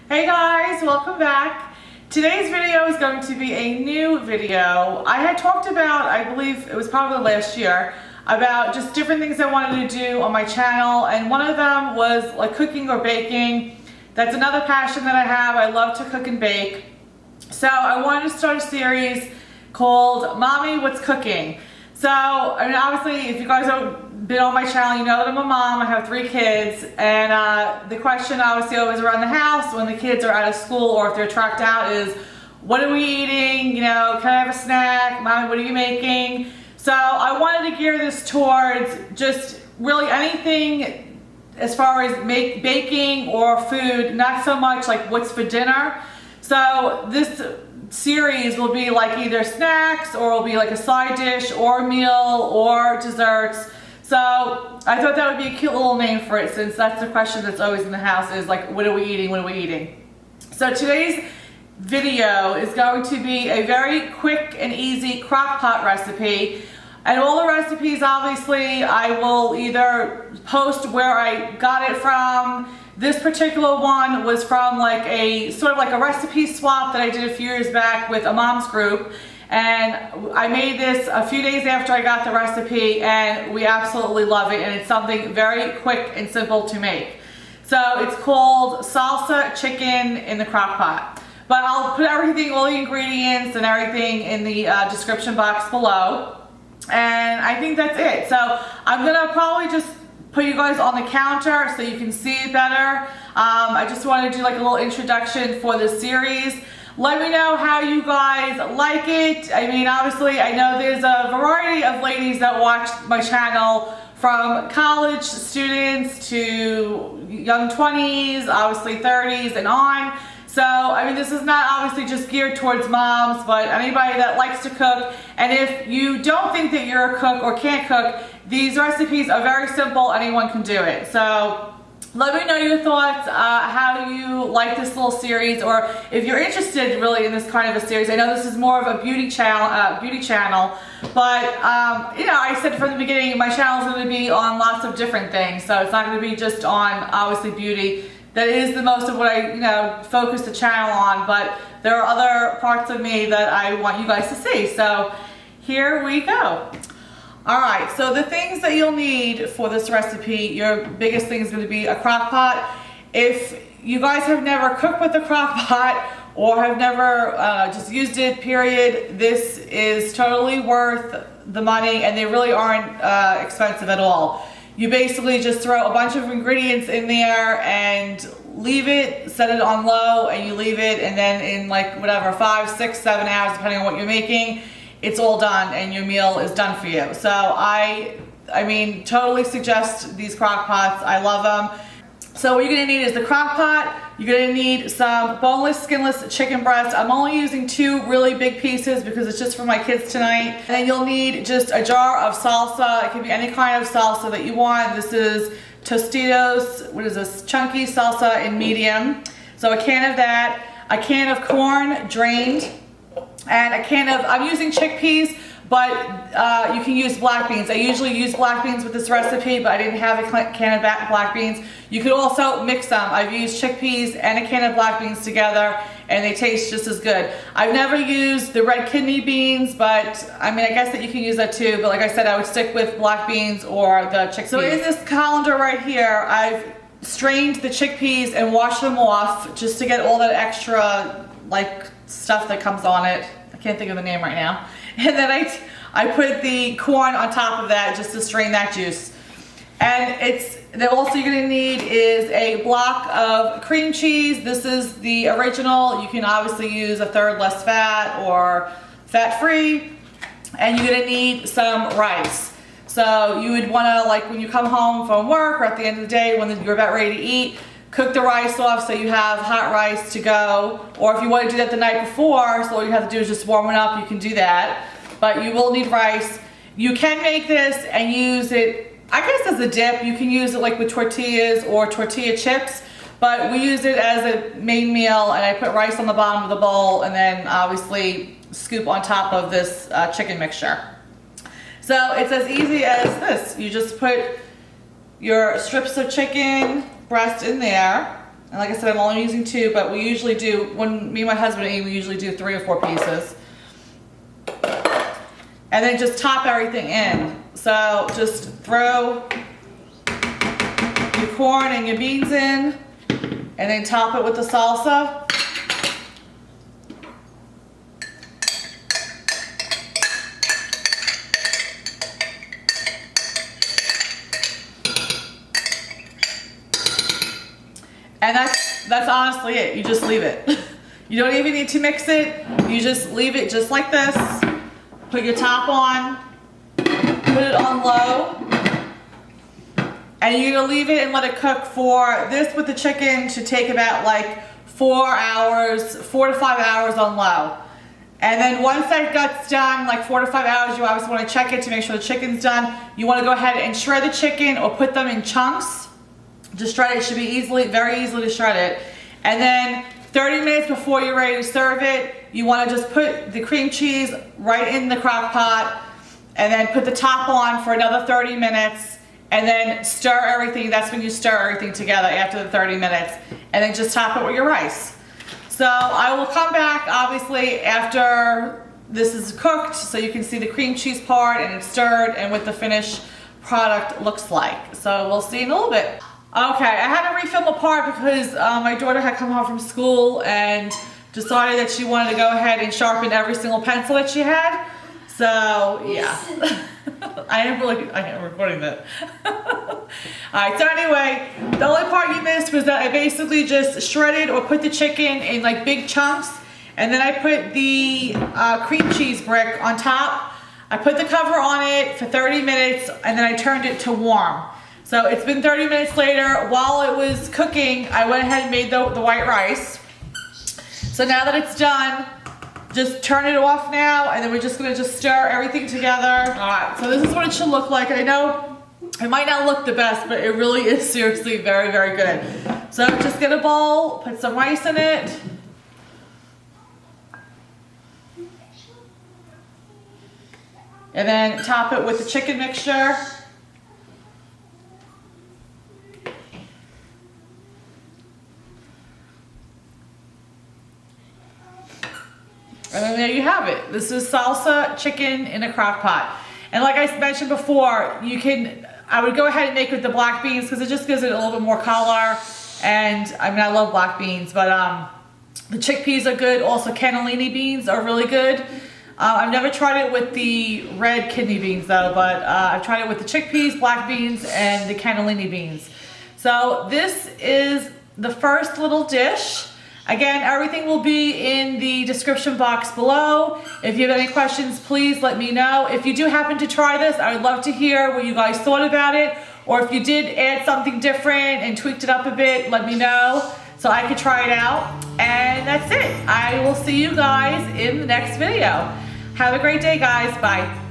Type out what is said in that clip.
Hey guys, welcome back. Today's video is going to be a new video. I had talked about, I believe it was probably last year, about just different things I wanted to do on my channel, and one of them was like cooking or baking. That's another passion that I have. I love to cook and bake. So I wanted to start a series called Mommy, What's Cooking? So, I mean, obviously, if you guys have been on my channel, you know that I'm a mom. I have 3 kids, and the question obviously always around the house when the kids are out of school or if they're tracked out is, what are we eating? You know, can I have a snack? Mommy, what are you making? So I wanted to gear this towards just really anything as far as baking or food, not so much like what's for dinner. So this series will be like either snacks, or will be like a side dish or a meal or desserts. So I thought that would be a cute little name for it, since that's the question that's always in the house is like, what are we eating? What are we eating? So today's video is going to be a very quick and easy crock pot recipe. And all the recipes, obviously, I will either post where I got it from. This particular one was from like a sort of like a recipe swap that I did a few years back with a mom's group, and I made this a few days after I got the recipe, and we absolutely love it, and it's something very quick and simple to make. So it's called salsa chicken in the crock pot. But I'll put everything, all the ingredients and everything in the description box below. And I think that's it. So I'm gonna probably just put you guys on the counter so you can see it better. I just wanted to do like a little introduction for this series. Let me know how you guys like it. I mean, obviously, I know there's a variety of ladies that watch my channel, from college students to young 20s, obviously 30s and on. So, I mean, this is not obviously just geared towards moms, but anybody that likes to cook. And if you don't think that you're a cook or can't cook, these recipes are very simple. Anyone can do it. So let me know your thoughts, how you like this little series, or if you're interested really in this kind of a series. I know this is more of a beauty channel, but you know, I said from the beginning, my channel is going to be on lots of different things. So it's not going to be just on obviously beauty. That is the most of what I, focus the channel on, but there are other parts of me that I want you guys to see. So here we go. All right, so the things that you'll need for this recipe, your biggest thing is going to be a crock pot. If you guys have never cooked with a crock pot or have never just used it, period, this is totally worth the money, and they really aren't expensive at all. You basically just throw a bunch of ingredients in there and leave it, set it on low, and you leave it, and then in like whatever, 5, 6, 7 hours, depending on what you're making, it's all done and your meal is done for you. So I mean, totally suggest these crock pots. I love them. So what you're gonna need is the crock pot. You're gonna need some boneless, skinless chicken breast. I'm only using 2 really big pieces because it's just for my kids tonight. And then you'll need just a jar of salsa. It can be any kind of salsa that you want. This is Tostitos, what is this? Chunky salsa in medium. So a can of that, a can of corn drained, and a can of, I'm using chickpeas, but you can use black beans. I usually use black beans with this recipe, but I didn't have a can of black beans. You could also mix them. I've used chickpeas and a can of black beans together, and they taste just as good. I've never used the red kidney beans, but I mean, I guess that you can use that too, but like I said, I would stick with black beans or the chickpeas. So in this colander right here, I've strained the chickpeas and washed them off just to get all that extra like stuff that comes on it. I can't think of the name right now. And then I put the corn on top of that just to strain that juice. And also you're gonna need is a block of cream cheese. This is the original. You can obviously use a third less fat or fat-free. And you're gonna need some rice. So you would wanna, like when you come home from work or at the end of the day when you're about ready to eat, cook the rice off so you have hot rice to go. Or if you want to do that the night before, so all you have to do is just warm it up, you can do that. But you will need rice. You can make this and use it, I guess, as a dip. You can use it like with tortillas or tortilla chips, but we use it as a main meal, and I put rice on the bottom of the bowl and then obviously scoop on top of this chicken mixture. So it's as easy as this. You just put your strips of chicken breast in there, And like I said, I'm only using 2, but we usually do, when me and my husband eat, we usually do 3 or 4 pieces. And then just top everything in. So just throw your corn and your beans in, and then top it with the salsa. And that's honestly it. You just leave it. You don't even need to mix it. You just leave it just like this. Put your top on. Put it on low. And you're gonna leave it and let it cook for, this with the chicken should take about like 4 hours, 4 to 5 hours on low. And then once that gets done, like 4 to 5 hours, you obviously wanna check it to make sure the chicken's done. You wanna go ahead and shred the chicken or put them in chunks. Just shred it. It should be very easily to shred it. And then 30 minutes before you're ready to serve it, you want to just put the cream cheese right in the crock pot and then put the top on for another 30 minutes and then stir everything. That's when you stir everything together after the 30 minutes, and then just top it with your rice. So I will come back obviously after this is cooked so you can see the cream cheese part and it's stirred and what the finished product looks like. So we'll see in a little bit. Okay, I had to refill the part because my daughter had come home from school and decided that she wanted to go ahead and sharpen every single pencil that she had. So, yeah. I am recording that. Alright, so anyway, the only part you missed was that I basically just shredded or put the chicken in like big chunks, and then I put the cream cheese brick on top. I put the cover on it for 30 minutes and then I turned it to warm. So it's been 30 minutes later. While it was cooking, I went ahead and made the white rice. So now that it's done, just turn it off now, and then we're just gonna just stir everything together. All right, so this is what it should look like. I know it might not look the best, but it really is seriously very, very good. So just get a bowl, put some rice in it. And then top it with the chicken mixture. And then there you have it. This is salsa chicken in a crock pot. And like I mentioned before, I would go ahead and make it with the black beans because it just gives it a little bit more color. And I mean, I love black beans, but the chickpeas are good. Also, cannellini beans are really good. I've never tried it with the red kidney beans though, but I've tried it with the chickpeas, black beans, and the cannellini beans. So this is the first little dish. Again, everything will be in the description box below. If you have any questions, please let me know. If you do happen to try this, I would love to hear what you guys thought about it. Or if you did add something different and tweaked it up a bit, let me know so I could try it out. And that's it. I will see you guys in the next video. Have a great day, guys. Bye.